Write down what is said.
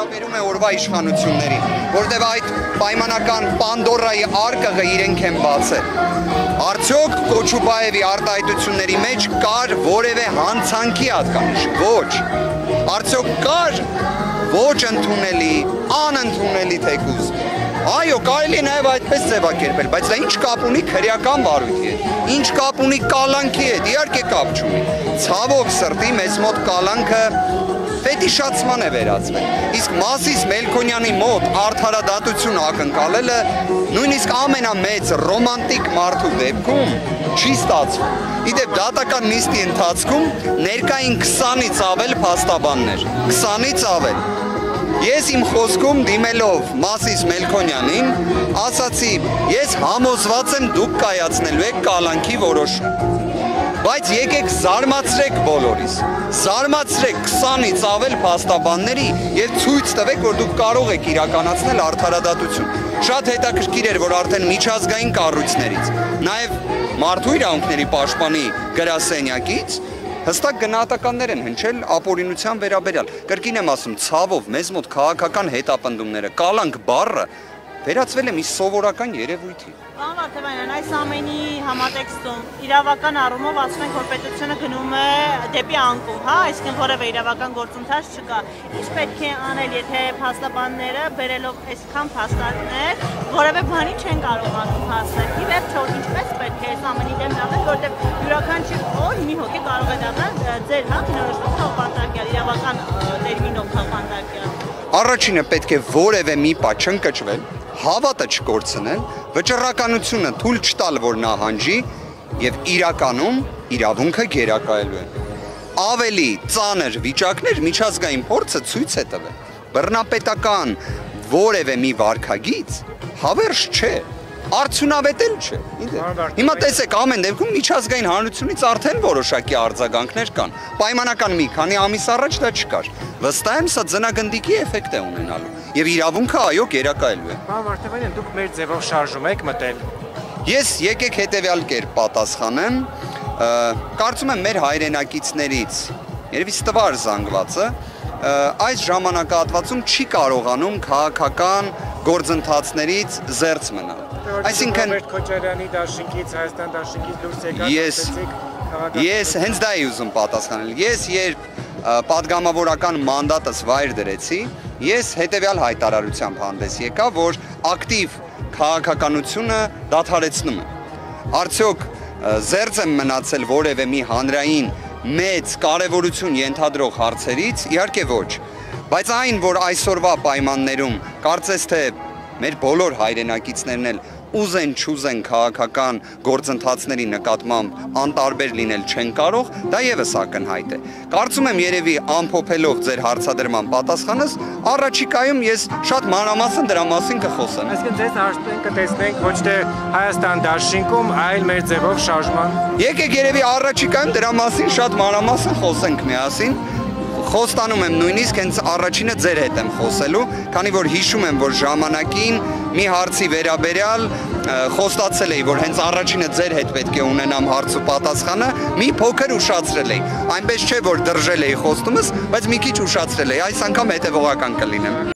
վերաբերում է օրվա իշխանություններին, որտեղ այդ պայմանական Պանդորայի արկղը իրենք են բացել։ Արդյոք Կոչուբաևի արտահայտությունների մեջ կար որևէ հանցանքի հատկանիշ։ Ոչ։ Արդյոք կար ոչ ընդունելի, անընդունելի թեկուզ։ Այո, կարելի է նաև այդպես ձևակերպել, բայց դա ինչ կապ ունի քրեական վարույթի հետ, ինչ կապ ունի կալանքի հետ, իհարկե կապ չունի։ Ցավոք սրտի մեզ մոտ կալանքը ֆետիշացման է վերածվել։ Իսկ Մասիս Մելքոնյանի մոտ արդարադատություն ակնկալելը նույնիսկ ամենամեծ ռոմանտիկ մարդու դեպքում չի ստացվում։ Իդեպ դատական նիստի ընթացքում ներկային 20-ից ավել փաստաբաններ, 20-ից ավել։ Ես իմ խոսքում դիմելով Մասիս Մելքոնյանին ասացի, ես համոզված եմ դուք կայացնելու եք կալանքի որոշում։ Բայց եկեք զարմացրեք բոլորիս, զարմացրեք 20-ից ավել փաստաբանների եւ ցույց տվեք, որ դուք կարող եք իրականացնել արդարադատություն։ Շատ հետաքրքիր էր, որ արդեն միջազգային կառույցներից, նաեւ մարդու իրավունքների պաշտպանի գրասենյակից հստակ գնահատականներ են հնչել ապօրինության վերաբերյալ։ Կրկին եմ ասում, ցավով մեզ մոտ քաղաքական հետապնդումները, կալանք բառը վերածվել է մի սովորական երևույթի։ Պարոն Վարդևանյան, այս ամենի համատեքստում իրավական առումով ասում ենք, որ պետությունը գնում է դեպի անկում, հա, այսինքն որևէ իրավական գործընթաց չկա։ Ինչ պետք է անել, եթե փաստաբանները բերելով այսքան փաստարկներ, որևէ բանի չեն կարողանում հասնել։ Ի վերջո, ինչպես պետք է այս ամենի դեմ դատել, որտեղ յուրաքանչյուր օր մի հոգի կարող է դառնալ ձեր հա բնորոշված խաղապարտակյալ, իրավական տերմինով խաղապարտակյալ։ Առաջինը պետք է որևէ մի պա չընկճվել, հավատը չկորցնել, վճռականությունը թույլ չտալ, որ նահանջի եւ իրականում իրավունքը գերակայելու է։ Ավելի ծանր վիճակներ միջազգային փորձը ցույց է տվել։ Բռնապետական որևէ մի վարքագիծ հավերժ չէ, արդյունավետ էլ չէ։ Հիմա տեսեք, ամեն դեպքում միջազգային հանրությունից արդեն որոշակի արձագանքներ կան։ Պայմանական մի քանի ամիս առաջ դա չկար։ Վստահ եմ, սա ձնագնդիկի էֆեկտ է ունենալու եւ իրավունքը այո գերակայելու է։ Պարոն Վարդևանյան, դուք մեր ձևով շարժում եք մտել։ Ես եկեք հետեւյալ կերպ պատասխանեմ, կարծում եմ մեր հայրենակիցներից, երևի ստվար զանգվածը, այս ժամանակահատվածում չի կարողանում քաղաքական գործընթացներից զերծ մնալ։ Այսինքն Ռոբերտ Քոչարյանի դաշինքից, Հայաստան դաշինքից դուրս եկաք, ես հենց դա էի ուզում պատասխանել։ Ես երբ պատգամավորական մանդատս վայր դրեցի, ես հետևյալ հայտարարությամբ հանդես եկա, որ ակտիվ քաղաքականությունը դադարեցնում է։ Արդյոք զերծ եմ մնացել որևէ մի հանրային մեծ կարևորություն ենթադրող հարցերից, իհարկե ոչ, բայց այն, որ այսօրվա պայմաններում կարծես թե մեր բոլոր հայրենակիցներն էլ ուզեն չուզեն քաղաքական գործընթացների նկատմամբ անտարբեր լինել չեն կարող, դա եւս ակնհայտ է։ Կարծում եմ երևի ամփոփելով ձեր հարցադրման պատասխանս, առաջիկայում ես շատ մանրամասն դրա մասին կխոսեմ։ Այսինքն ձեզ հաշտեն կտեսնենք ոչ թե Հայաստան դաշինքում, այլ մեր ձևով շարժման։ Եկեք երևի առաջիկայում դրա մասին շատ մանրամասն խոսենք միասին։ Խոստանում եմ նույնիսկ հենց առաջինը ձեր հետ եմ խոսելու, քանի որ հիշում եմ, որ ժամանակին մի հարցի վերաբերյալ խոստացել էի, որ հենց առաջինը ձեր հետ պետք է ունենամ հարց ու պատասխանը, մի փոքր ուշացրել էի։ Այնպես չէ, որ դրժել էի խոստումս, բայց մի քիչ ուշացրել էի, այս անգամ հետևողական կլինեմ։